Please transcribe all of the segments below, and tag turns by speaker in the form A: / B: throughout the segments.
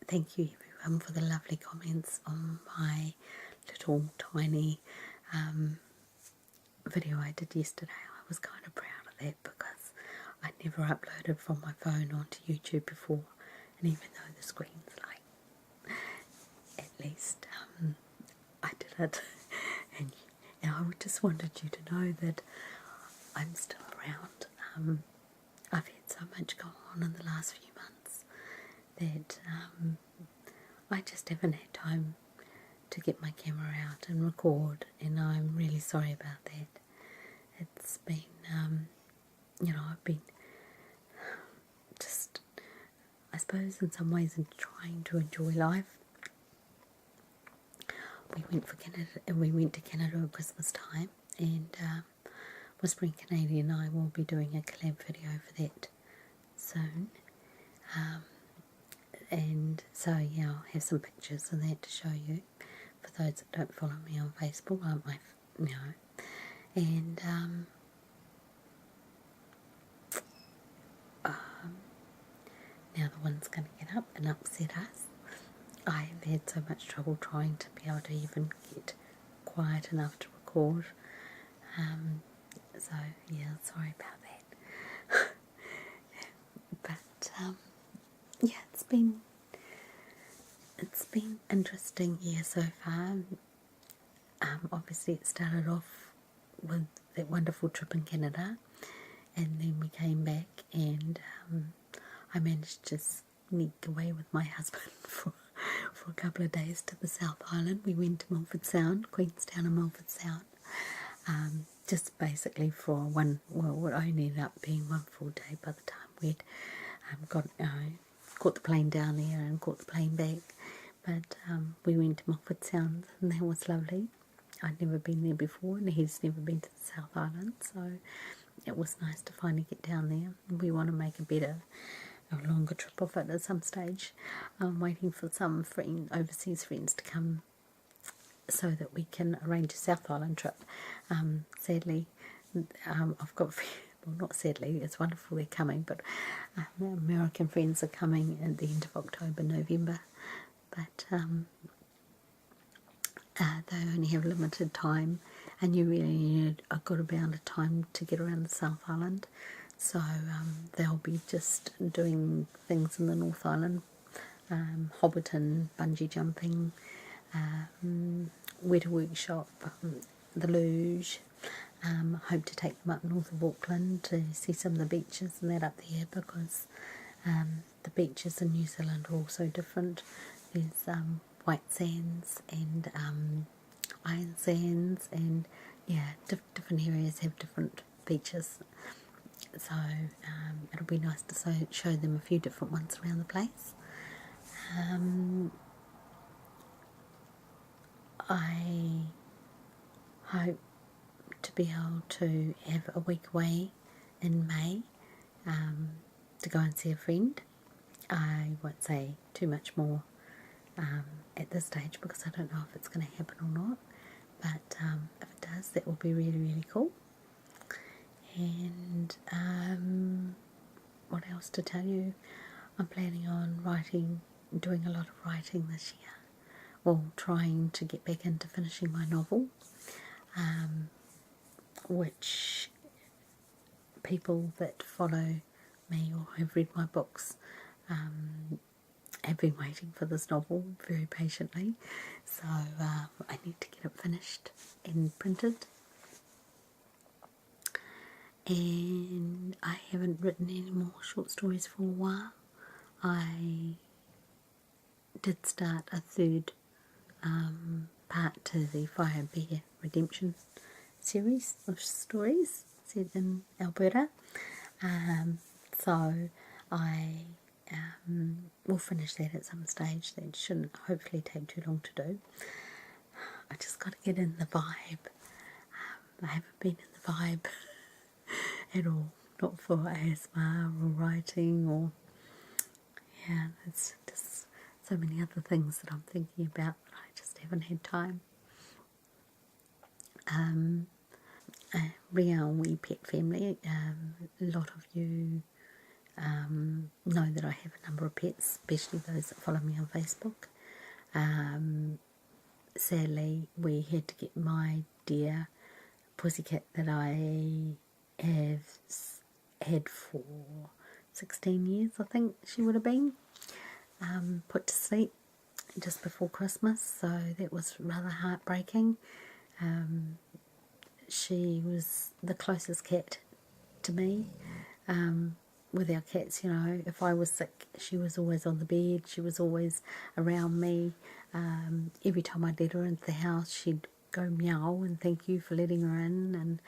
A: thank you everyone for the lovely comments on my little tiny video I did yesterday. I was kind of proud of that because I never uploaded from my phone onto YouTube before, and even though the screen's like, at least I did it. and I just wanted you to know that I'm still around. I've had so much go on in the last few months that I just haven't had time to get my camera out and record, and I'm really sorry about that. It's been, I've been just, I suppose in some ways, in trying to enjoy life. We went to Canada at Christmas time, and Whispering Canadian and I will be doing a collab video for that soon. And so yeah, I'll have some pictures of that to show you for those that don't follow me on Facebook. And now the wind's going to get up and upset us. I have had so much trouble trying to be able to even get quiet enough to record. So yeah, sorry about that. But yeah, it's been interesting year so far. Obviously it started off with that wonderful trip in Canada, and then we came back, and I managed to sneak away with my husband for a couple of days to the South Island. We went to Milford Sound, Queenstown and Milford Sound, just basically for it only ended up being one full day by the time we'd caught the plane down there and caught the plane back. But we went to Milford Sound, and that was lovely. I'd never been there before, and he's never been to the South Island, so it was nice to finally get down there. We want to make a longer trip of it at some stage. I'm waiting for some overseas friends to come so that we can arrange a South Island trip. Sadly, I've got, well, not sadly, it's wonderful they're coming, but American friends are coming at the end of October, November, but they only have limited time, and you really need a good amount of time to get around the South Island. So they'll be just doing things in the North Island, Hobbiton, bungee jumping, Weta workshop, the luge. Hope to take them up north of Auckland to see some of the beaches and that up there, because the beaches in New Zealand are also different. There's white sands and iron sands, and yeah, different areas have different beaches. So it'll be nice to show them a few different ones around the place. I hope to be able to have a week away in May to go and see a friend. I won't say too much more at this stage because I don't know if it's going to happen or not, but if it does, that will be really, really cool. And what else to tell you? I'm planning on doing a lot of writing this year, or trying to get back into finishing my novel, which people that follow me or have read my books have been waiting for this novel very patiently. So I need to get it finished and printed. And I haven't written any more short stories for a while. I did start a third part to the Fire Bear Redemption series of stories set in Alberta. So I will finish that at some stage. That shouldn't hopefully take too long to do. I just got to get in the vibe. I haven't been in the vibe at all, not for ASMR or writing, or yeah, there's just so many other things that I'm thinking about that I just haven't had time. Real Wee Pet Family, a lot of you know that I have a number of pets, especially those that follow me on Facebook. Sadly, we had to get my dear pussycat that I have had for 16 years, I think she would have been, put to sleep just before Christmas, so that was rather heartbreaking. She was the closest cat to me. With our cats, you know, if I was sick, she was always on the bed, she was always around me. Every time I'd let her into the house, she'd go meow and thank you for letting her in. And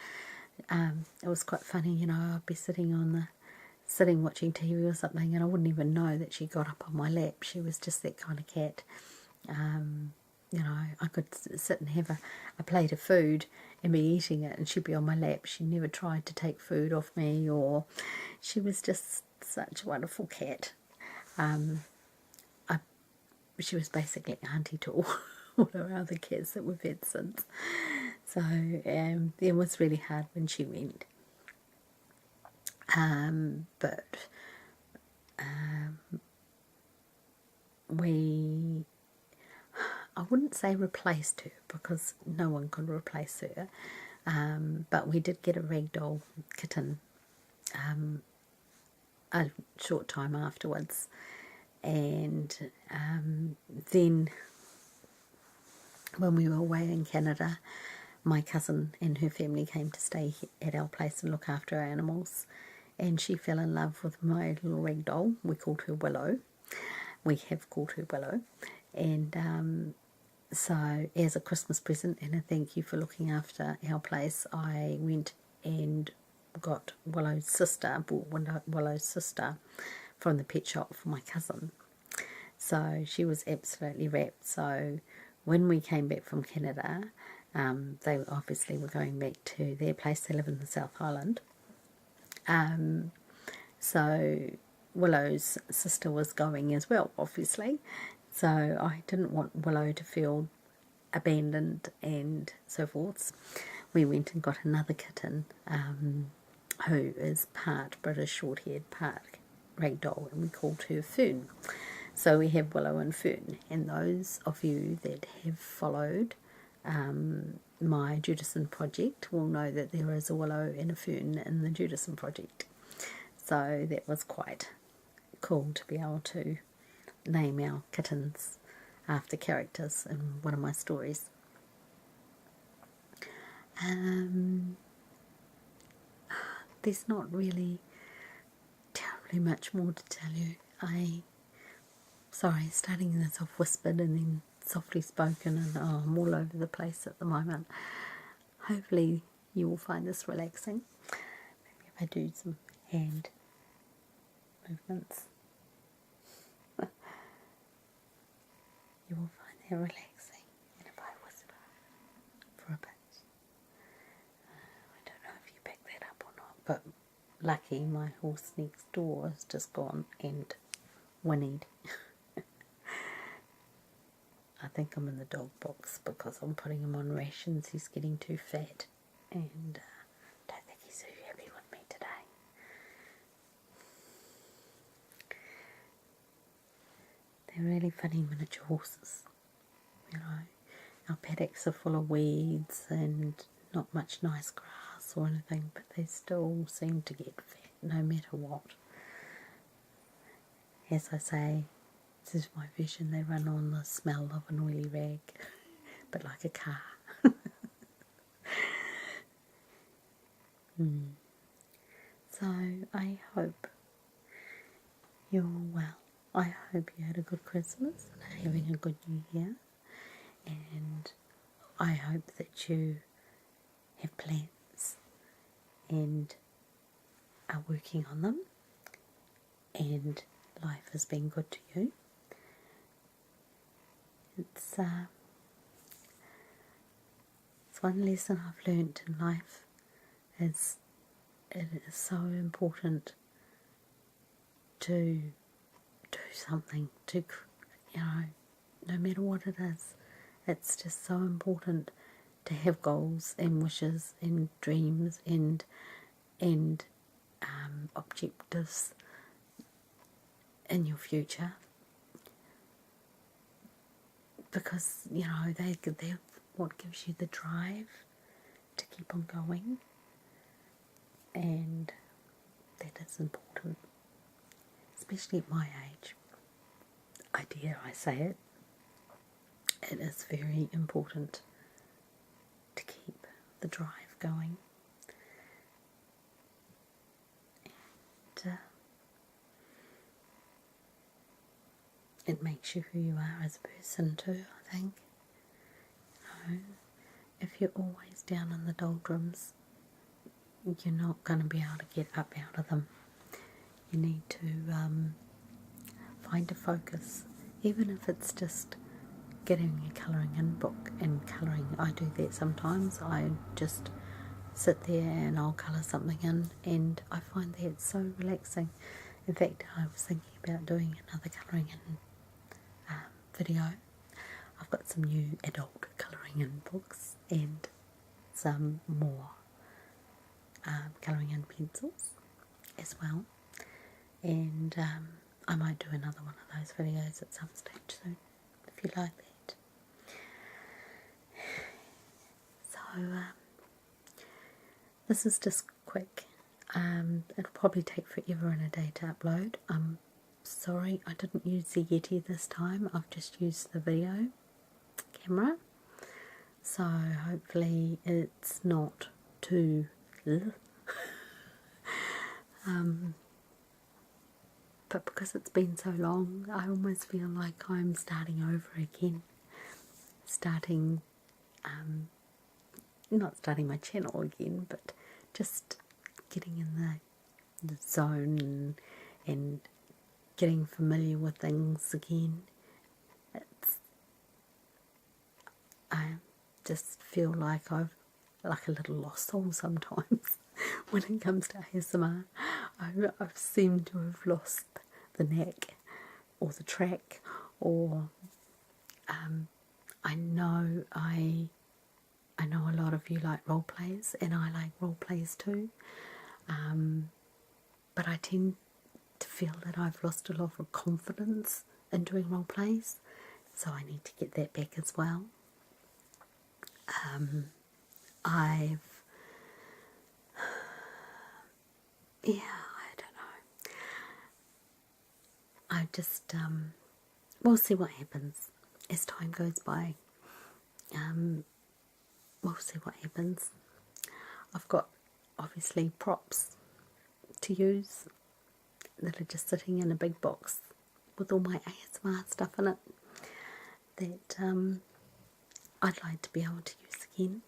A: it was quite funny, you know, I'd be sitting watching TV or something, and I wouldn't even know that she got up on my lap. She was just that kind of cat. You know, I could sit and have a plate of food and be eating it, and she'd be on my lap. She never tried to take food off me, or she was just such a wonderful cat. She was basically auntie to all our other cats that we've had since. So it was really hard when she went. But I wouldn't say replaced her, because no one could replace her, but we did get a ragdoll kitten a short time afterwards, and then when we were away in Canada, my cousin and her family came to stay at our place and look after our animals, and she fell in love with my little ragdoll. We called her Willow. We have called her Willow, and so as a Christmas present and a thank you for looking after our place, I went and got Willow's sister, bought Willow's sister from the pet shop for my cousin. So she was absolutely wrapped. So when we came back from Canada, they obviously were going back to their place. They live in the South Island. So Willow's sister was going as well, obviously. So I didn't want Willow to feel abandoned and so forth. We went and got another kitten who is part British short-haired, part ragdoll, and we called her Fern. So we have Willow and Fern, and those of you that have followed my Judison project will know that there is a Willow and a Fern in the Judison project. So that was quite cool to be able to name our kittens after characters in one of my stories. There's not really terribly much more to tell you. Starting this off whispered and then softly spoken, and I'm all over the place at the moment. Hopefully you will find this relaxing. Maybe if I do some hand movements, you will find that relaxing. And if I whisper for a bit, I don't know if you pick that up or not, but lucky my horse next door has just gone and whinnied. I think I'm in the dog box because I'm putting him on rations. He's getting too fat, and don't think he's so happy with me today. They're really funny miniature horses, you know. Our paddocks are full of weeds and not much nice grass or anything, but they still seem to get fat no matter what. As I say, this is my vision. They run on the smell of an oily rag, but like a car. So I hope you're well. I hope you had a good Christmas and are having a good New Year. And I hope that you have plans and are working on them, and life has been good to you. It's one lesson I've learnt in life, is it is so important to do something, to, you know, no matter what it is. It's just so important to have goals and wishes and dreams and objectives in your future, because you know they're what gives you the drive to keep on going, and that is important, especially at my age. I say it. It is very important to keep the drive going. And it makes you who you are as a person too, I think. You know, if you're always down in the doldrums, you're not going to be able to get up out of them. You need to find a focus, even if it's just getting a colouring in book and colouring. I do that sometimes. I just sit there and I'll colour something in, and I find that so relaxing. In fact, I was thinking about doing another colouring in video. I've got some new adult colouring in books and some more colouring in pencils as well, and I might do another one of those videos at some stage soon, if you like that. So this is just quick. It'll probably take forever and a day to upload. I'm sorry I didn't use the Yeti this time. I've just used the video camera, so hopefully it's not too but because it's been so long, I almost feel like I'm starting over again, not starting my channel again, but just getting in the zone and getting familiar with things again. I just feel like I've like a little lost soul sometimes when it comes to ASMR. I've seemed to have lost the knack or the track, or I know a lot of you like role plays, and I like role plays too, but I tend to feel that I've lost a lot of confidence in doing role plays, so I need to get that back as well. I don't know. I just, we'll see what happens as time goes by. We'll see what happens. I've got, obviously, props to use that are just sitting in a big box with all my ASMR stuff in it that I'd like to be able to use again.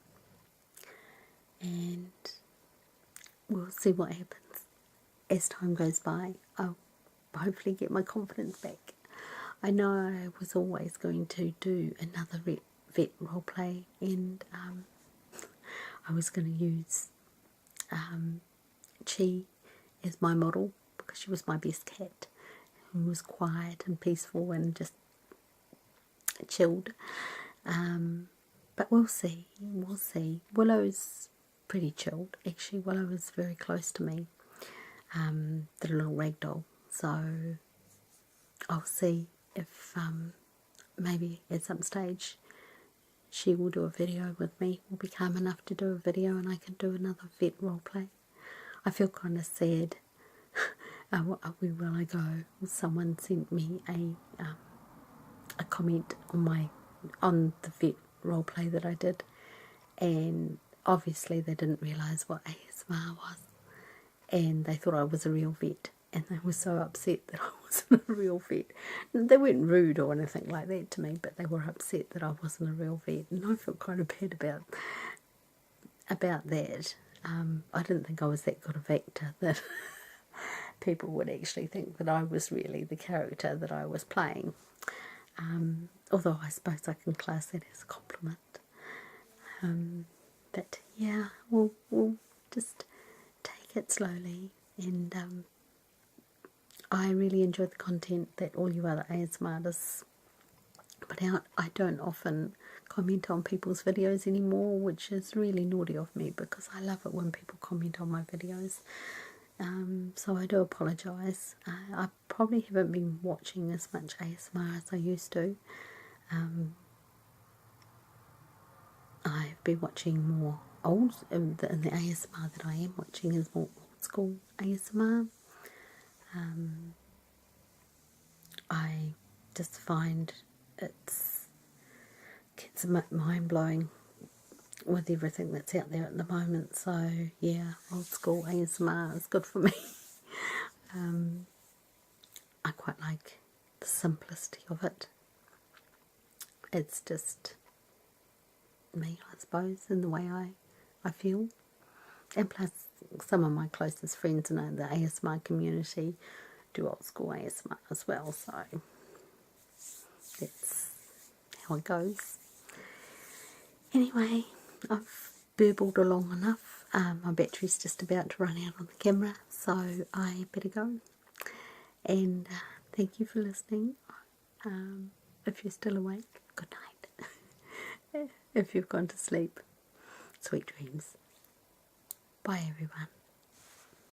A: And we'll see what happens as time goes by. I'll hopefully get my confidence back. I know I was always going to do another vet roleplay, and I was going to use Chi as my model because she was my best cat and was quiet and peaceful and just chilled. But we'll see. Willow's pretty chilled. Actually, Willow is very close to me, the little ragdoll. So I'll see if maybe at some stage she will do a video with me, will be calm enough to do a video, and I can do another vet roleplay. I feel kind of sad. A while ago, someone sent me a comment on the vet roleplay that I did, and obviously they didn't realise what ASMR was, and they thought I was a real vet, and they were so upset that I wasn't a real vet. They weren't rude or anything like that to me, but they were upset that I wasn't a real vet, and I felt kind of bad about that. I didn't think I was that good of actor that people would actually think that I was really the character that I was playing. Although I suppose I can class that as a compliment. But yeah, we'll just take it slowly, and I really enjoyed the content that all you other ASMR artists put out. I don't often comment on people's videos anymore, which is really naughty of me, because I love it when people comment on my videos. So I do apologise. I probably haven't been watching as much ASMR as I used to. I've been watching more old, and the ASMR that I am watching is more old school ASMR. I just find gets a bit mind blowing with everything that's out there at the moment. So yeah, old school ASMR is good for me. I quite like the simplicity of it. It's just me, I suppose, in the way I feel. And plus, some of my closest friends in the ASMR community do old school ASMR as well, so that's how it goes. Anyway, I've burbled along enough. My battery's just about to run out on the camera, so I better go. And thank you for listening. If you're still awake, good night. If you've gone to sleep, sweet dreams. Bye everyone.